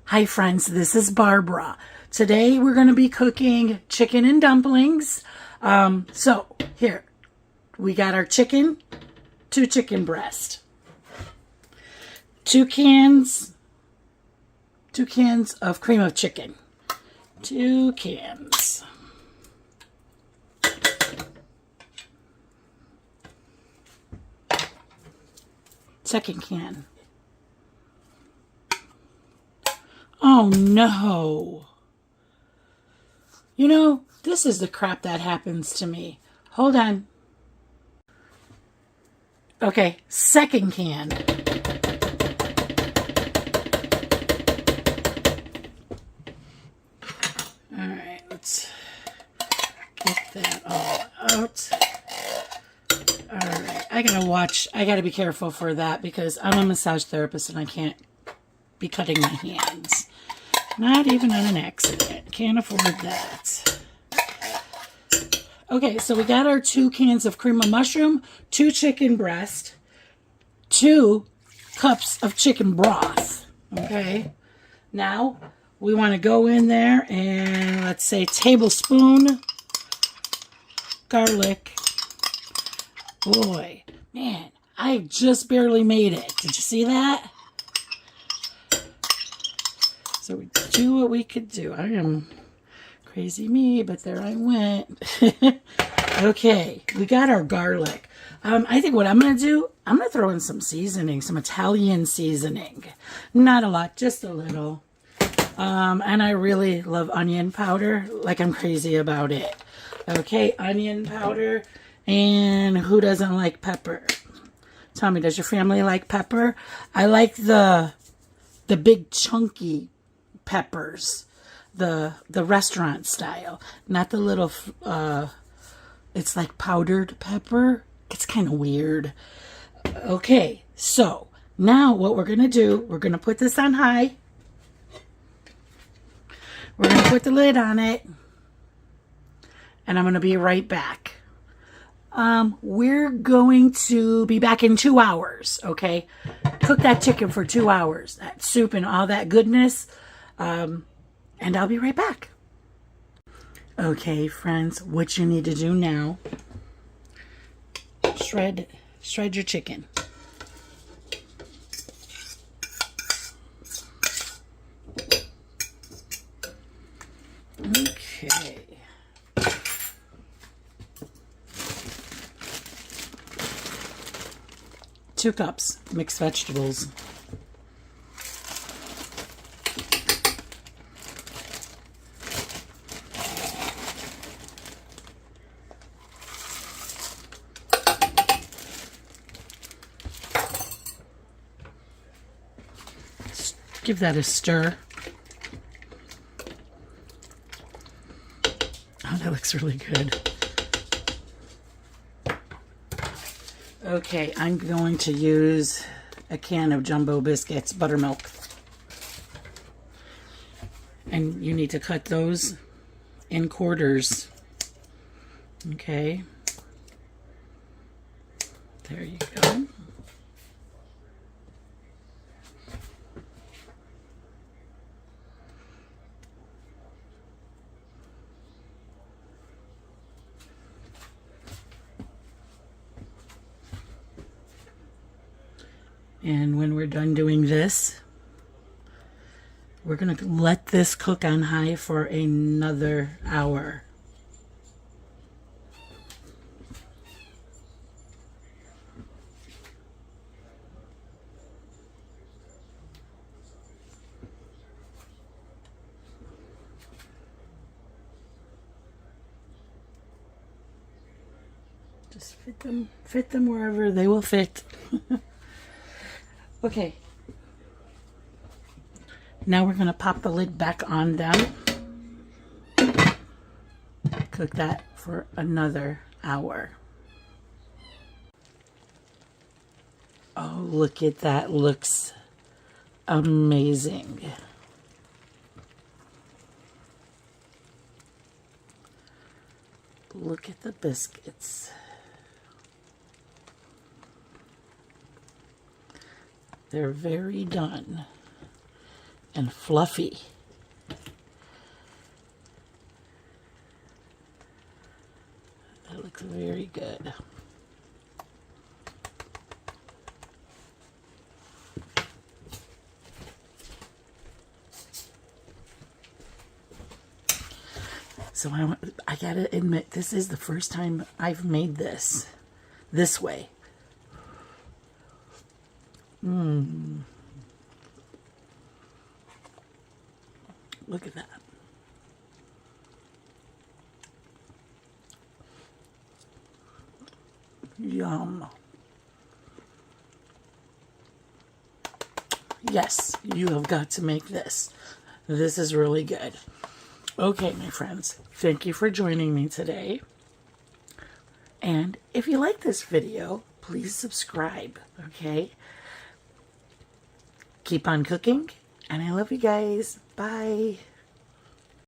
Hi friends, this is Barbara. Today we're going to be cooking chicken and dumplings. So here, we got our chicken, 2 chicken breasts, 2 cans of cream of chicken, 2 cans. Second can. Oh no. You know, this is the crap that happens to me. Hold on. Okay, second can. Alright, let's get that all out. Alright, I gotta be careful for that because I'm a massage therapist and I can't be cutting my hands. Not even on an accident. Can't afford that. Okay, so we got our 2 cans of cream of mushroom, 2 chicken breast, 2 cups of chicken broth. Okay, now we want to go in there and let's say tablespoon garlic. Boy, man, I just barely made it. Did you see that? So we do what we could do. I am crazy me, but there I went. Okay, we got our garlic. I think what I'm going to do, I'm going to throw in some seasoning, some Italian seasoning. Not a lot, just a little. And I really love onion powder, like I'm crazy about it. Okay, onion powder. And who doesn't like pepper? Tell me, does your family like pepper? I like the big chunky peppers, the restaurant style, not the little it's like powdered pepper. It's kind of weird. Okay, so now what we're gonna do, we're gonna put this on high. We're gonna put the lid on it, and I'm gonna be right back. We're going to be back in 2 hours. Okay, cook that chicken for 2 hours, that soup and all that goodness. And I'll be right back. Okay, friends, what you need to do now, shred your chicken. Okay. 2 cups mixed vegetables. Give that a stir. Oh, that looks really good. Okay, I'm going to use a can of Jumbo Biscuits, buttermilk. And you need to cut those in quarters. Okay. There you go. And when we're done doing this, we're going to let this cook on high for another hour. Just fit them wherever they will fit. Okay, now we're going to pop the lid back on them. Cook that for another hour. Oh, look at that. Looks amazing. Look at the biscuits. They're very done. and fluffy. That looks very good. So I gotta admit, this is the first time I've made this way. Look at that. Yum. Yes, you have got to make this. This is really good. Okay, my friends, thank you for joining me today. And if you like this video, please subscribe, okay? Keep on cooking, and I love you guys. Bye.